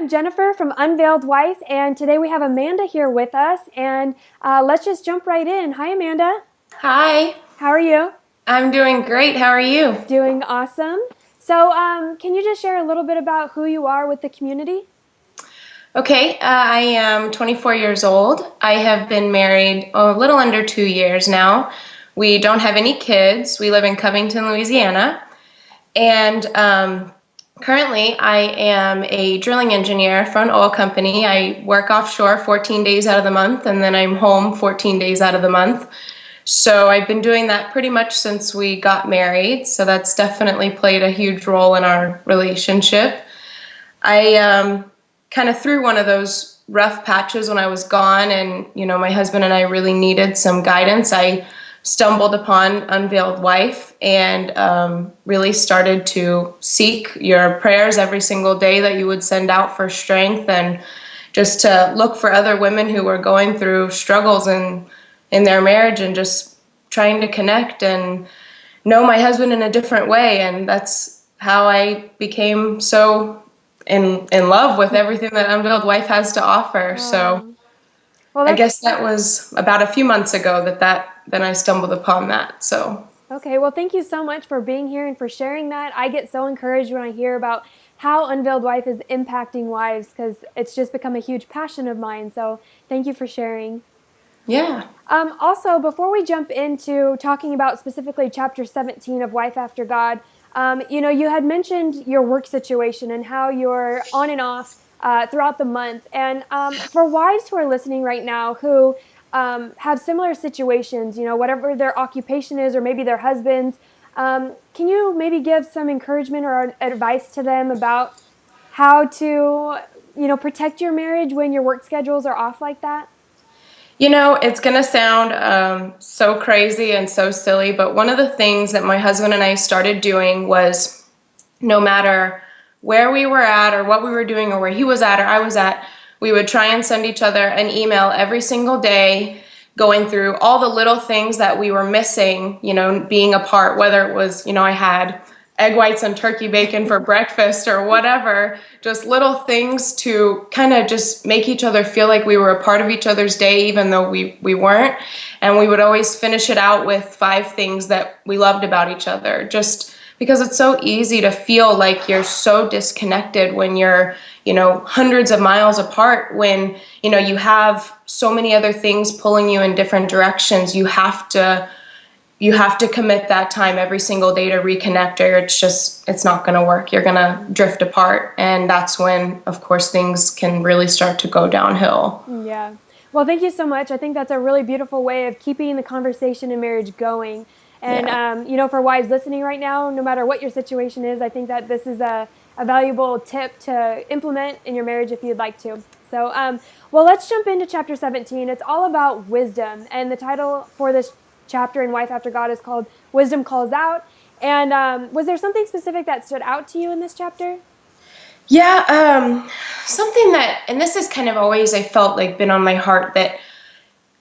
Jennifer from Unveiled Wife, and today we have Amanda here with us, and let's just jump right in. Hi, Amanda. Hi, How are you? I'm doing great. How are you? Doing awesome. So, can you just share a little bit about who you are with the community? Okay, I am 24 years old. I have been married a little under 2 years now. We don't have any kids. We live in Covington, Louisiana. And currently, I am a drilling engineer for an oil company. I work offshore 14 days out of the month, and then I'm home 14 days out of the month. So I've been doing that pretty much since we got married. So that's definitely played a huge role in our relationship. I kind of through one of those rough patches when I was gone, and my husband and I really needed some guidance. I stumbled upon Unveiled Wife and really started to seek your prayers every single day that you would send out for strength, and just to look for other women who were going through struggles in their marriage, and just trying to connect and know my husband in a different way. And that's how I became so in love with everything that Unveiled Wife has to offer. So Well, I guess that was about a few months ago that then I stumbled upon that. So okay. Well, thank you so much for being here and for sharing that. I get so encouraged when I hear about how Unveiled Wife is impacting wives, because it's just become a huge passion of mine. So thank you for sharing. yeah. Also, before we jump into talking about specifically chapter 17 of Wife After God, you had mentioned your work situation and how you're on and off throughout the month. And for wives who are listening right now who have similar situations, whatever their occupation is, or maybe their husbands, can you maybe give some encouragement or advice to them about how to, protect your marriage when your work schedules are off like that? It's going to sound so crazy and so silly, but one of the things that my husband and I started doing was, no matter where we were at or what we were doing or where he was at or I was at, we would try and send each other an email every single day, going through all the little things that we were missing, being apart, whether it was, I had egg whites and turkey bacon for breakfast or whatever, just little things to kind of just make each other feel like we were a part of each other's day, even though we weren't. And we would always finish it out with 5 things that we loved about each other, just because it's so easy to feel like you're so disconnected when you're, hundreds of miles apart, when, you have so many other things pulling you in different directions. You have to commit that time every single day to reconnect, or it's not going to work. You're going to drift apart. And that's when, of course, things can really start to go downhill. Yeah. Well, thank you so much. I think that's a really beautiful way of keeping the conversation in marriage going. And, Yeah. for wives listening right now, no matter what your situation is, I think that this is a valuable tip to implement in your marriage if you'd like to. So, well, let's jump into chapter 17. It's all about wisdom. And the title for this chapter in Wife After God is called Wisdom Calls Out. And was there something specific that stood out to you in this chapter? Yeah, something that, and this is kind of always, I felt like, been on my heart, that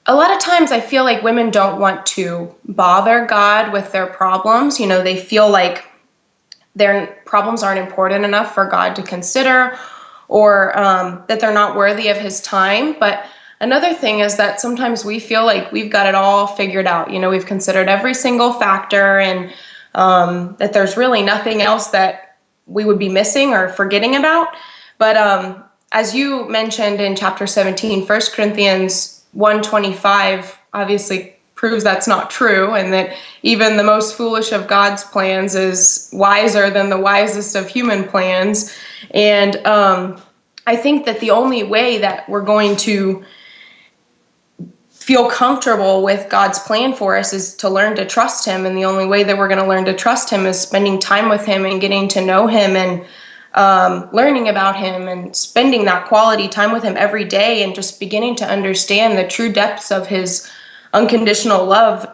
a lot of times I feel like women don't want to bother God with their problems. They feel like their problems aren't important enough for God to consider, or that they're not worthy of his time. But another thing is that sometimes we feel like we've got it all figured out. We've considered every single factor, and that there's really nothing else that we would be missing or forgetting about. But as you mentioned in chapter 17, 1 Corinthians 1:25 obviously proves that's not true, and that even the most foolish of God's plans is wiser than the wisest of human plans. And I think that the only way that we're going to feel comfortable with God's plan for us is to learn to trust him. And the only way that we're going to learn to trust him is spending time with him and getting to know him, and learning about him, and spending that quality time with him every day, and just beginning to understand the true depths of his unconditional love.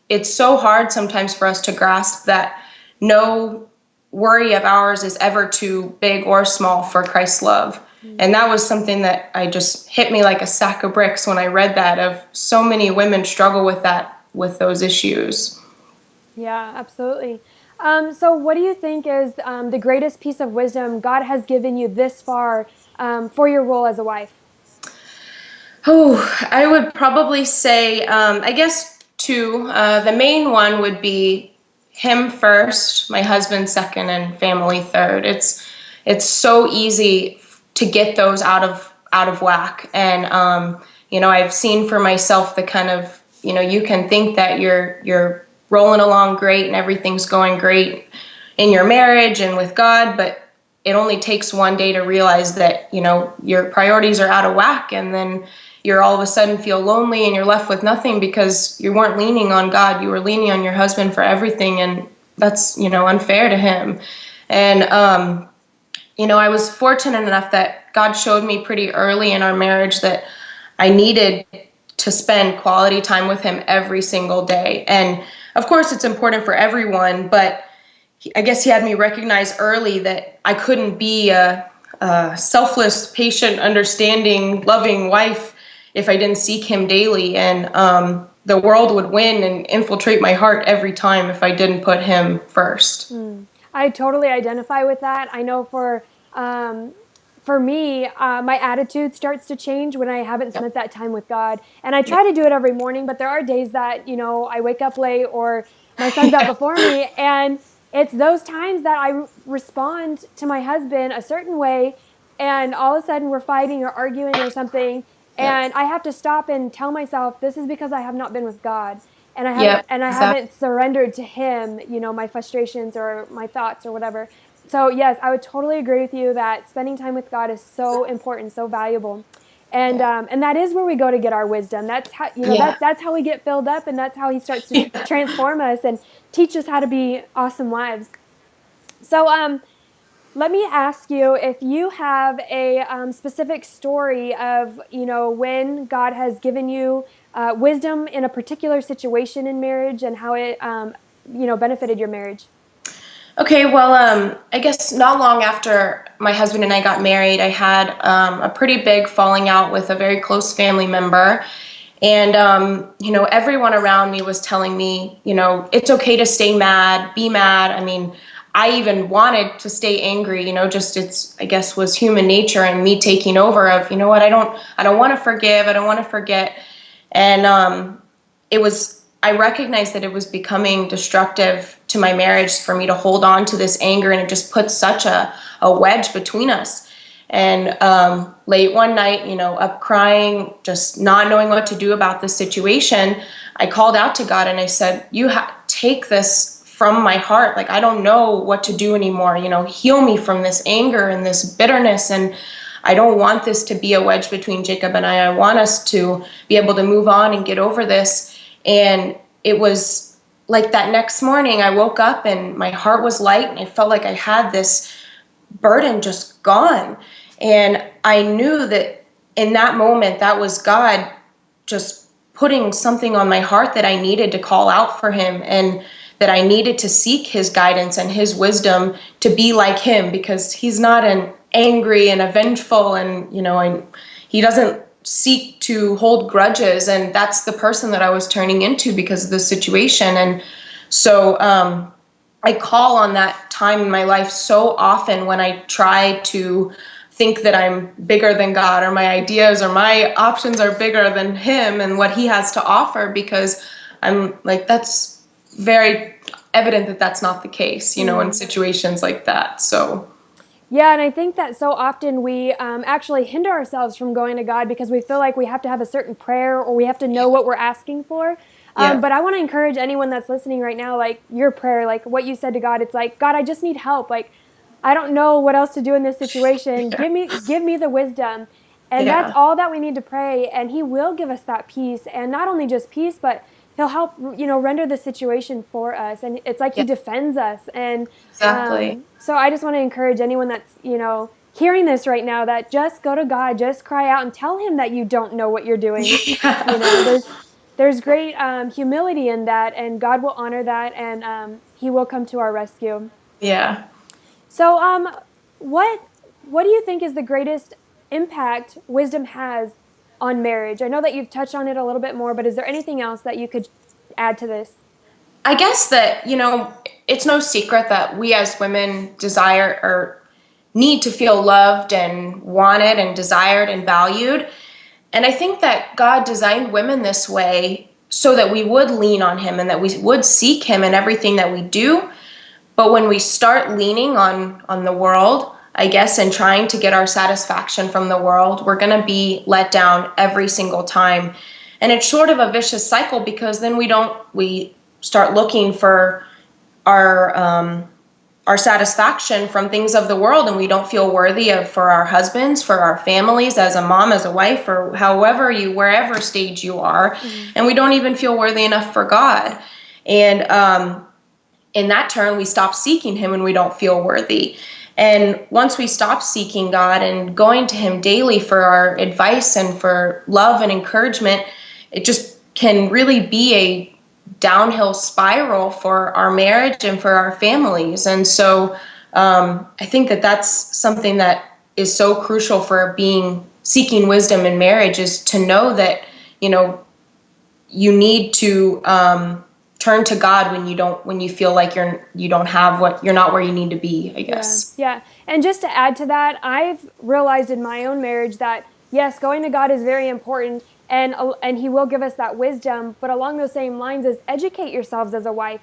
It's so hard sometimes for us to grasp that no worry of ours is ever too big or small for Christ's love. And that was something that I just hit me like a sack of bricks when I read that, of so many women struggle with that, with those issues. Yeah, absolutely. So, what do you think is the greatest piece of wisdom God has given you this far for your role as a wife? Oh, I would probably say, I guess two. The main one would be him first, my husband second, and family third. It's so easy to get those out of whack, and I've seen for myself the kind of you can think that you're rolling along great and everything's going great in your marriage and with God, but it only takes one day to realize that your priorities are out of whack, and then you're all of a sudden feel lonely and you're left with nothing because you weren't leaning on God, you were leaning on your husband for everything, and that's unfair to him. And I was fortunate enough that God showed me pretty early in our marriage that I needed to spend quality time with him every single day. And of course it's important for everyone, but I guess he had me recognize early that I couldn't be a selfless, patient, understanding, loving wife if I didn't seek him daily. And the world would win and infiltrate my heart every time if I didn't put him first. I totally identify with that. I know for me, my attitude starts to change when I haven't spent that time with God. And I try to do it every morning, but there are days that, I wake up late or my son's up before me. And it's those times that I respond to my husband a certain way. And all of a sudden we're fighting or arguing or something. And I have to stop and tell myself, this is because I have not been with God. And I haven't surrendered to him, my frustrations or my thoughts or whatever. So yes, I would totally agree with you that spending time with God is so important, so valuable. And that is where we go to get our wisdom. That's how that's how we get filled up, and that's how he starts to transform us and teach us how to be awesome wives. So let me ask you if you have a specific story of when God has given you wisdom in a particular situation in marriage and how it benefited your marriage. Okay, well, I guess not long after my husband and I got married, I had a pretty big falling out with a very close family member. And, everyone around me was telling me, it's okay to stay mad, be mad. I mean, I even wanted to stay angry, I guess was human nature and me taking over of, what, I don't want to forgive, I don't want to forget. And I recognized that it was becoming destructive to my marriage for me to hold on to this anger, and it just put such a wedge between us. And late one night, up crying, just not knowing what to do about the situation, I called out to God and I said, take this from my heart. Like, I don't know what to do anymore. Heal me from this anger and this bitterness. And I don't want this to be a wedge between Jacob and I. I want us to be able to move on and get over this. And it was like that next morning I woke up and my heart was light and I felt like I had this burden just gone. And I knew that in that moment, that was God just putting something on my heart that I needed to call out for him, and that I needed to seek his guidance and his wisdom to be like him, because he's not an angry and a vengeful, and he doesn't seek to hold grudges, and that's the person that I was turning into because of the situation. And so I call on that time in my life so often when I try to think that I'm bigger than God, or my ideas or my options are bigger than him and what he has to offer, because I'm like, that's very evident that that's not the case, in situations like that. So yeah, and I think that so often we actually hinder ourselves from going to God because we feel like we have to have a certain prayer or we have to know what we're asking for. But I want to encourage anyone that's listening right now, like your prayer, like what you said to God, it's like, God, I just need help. Like, I don't know what else to do in this situation. Give me the wisdom. And that's all that we need to pray. And he will give us that peace. And not only just peace, but he'll help, render the situation for us. And it's like he defends us. And exactly. So I just want to encourage anyone that's, hearing this right now, that just go to God, just cry out and tell him that you don't know what you're doing. There's great humility in that, and God will honor that, and he will come to our rescue. Yeah. So what do you think is the greatest impact wisdom has on marriage? I know that you've touched on it a little bit more, but is there anything else that you could add to this? I guess that, it's no secret that we as women desire or need to feel loved and wanted and desired and valued. And I think that God designed women this way so that we would lean on him and that we would seek him in everything that we do. But when we start leaning on the world, I guess, and trying to get our satisfaction from the world, we're going to be let down every single time. And it's sort of a vicious cycle, because then we start looking for our our satisfaction from things of the world, and we don't feel worthy of for our husbands, for our families, as a mom, as a wife, or wherever stage you are. Mm-hmm. And we don't even feel worthy enough for God. And in that turn, we stop seeking him when we don't feel worthy. And once we stop seeking God and going to him daily for our advice and for love and encouragement, it just can really be a downhill spiral for our marriage and for our families. And so I think that that's something that is so crucial for seeking wisdom in marriage, is to know that, you need to turn to God when you feel like you're not where you need to be, I guess. Yeah. And just to add to that, I've realized in my own marriage that yes, going to God is very important, and he will give us that wisdom, but along those same lines is educate yourselves as a wife,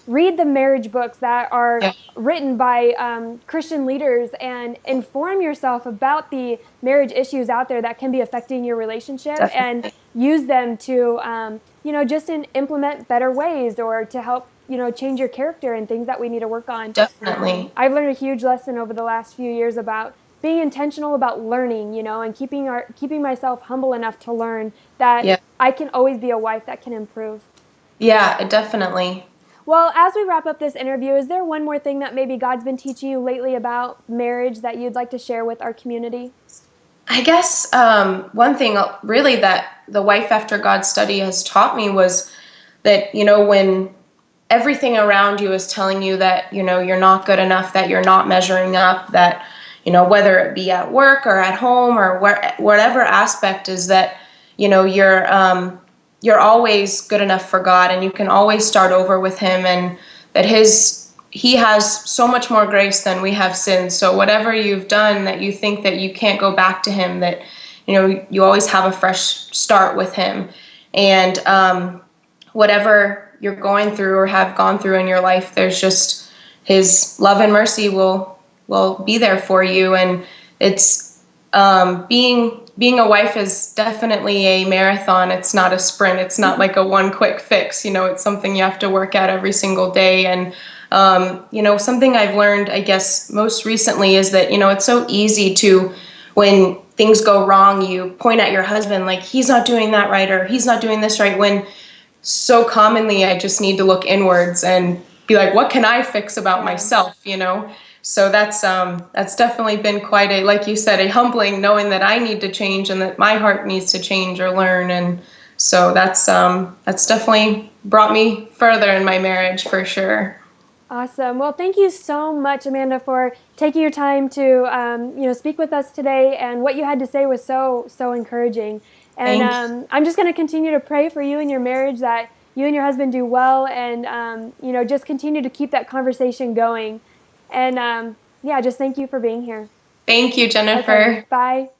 read the marriage books that are written by Christian leaders, and inform yourself about the marriage issues out there that can be affecting your relationship. Definitely. And use them to just implement better ways, or to help change your character and things that we need to work on. Definitely. I've learned a huge lesson over the last few years about being intentional about learning, and keeping myself humble enough to learn that I can always be a wife that can improve. Yeah, definitely. Well, as we wrap up this interview, is there one more thing that maybe God's been teaching you lately about marriage that you'd like to share with our community? I guess one thing really that the Wife After God study has taught me was that, when everything around you is telling you that, you're not good enough, that you're not measuring up, that, whether it be at work or at home or whatever aspect, is that, you're always good enough for God, and you can always start over with him, and that he has so much more grace than we have sin. So whatever you've done that you think that you can't go back to him, that, you always have a fresh start with him. And whatever you're going through or have gone through in your life, there's just his love and mercy will be there for you. And it's being a wife is definitely a marathon. It's not a sprint. It's not like a one quick fix. It's something you have to work at every single day. And something I've learned, I guess, most recently is that, it's so easy to, when things go wrong, you point at your husband like he's not doing that right, or he's not doing this right, when so commonly I just need to look inwards and be like, what can I fix about myself, So that's definitely been quite like you said, a humbling, knowing that I need to change and that my heart needs to change or learn. And so that's definitely brought me further in my marriage, for sure. Awesome. Well, thank you so much, Amanda, for taking your time to speak with us today. And what you had to say was so encouraging. And I'm just going to continue to pray for you and your marriage, that you and your husband do well, and just continue to keep that conversation going. And just thank you for being here. Thank you, Jennifer. Okay, bye.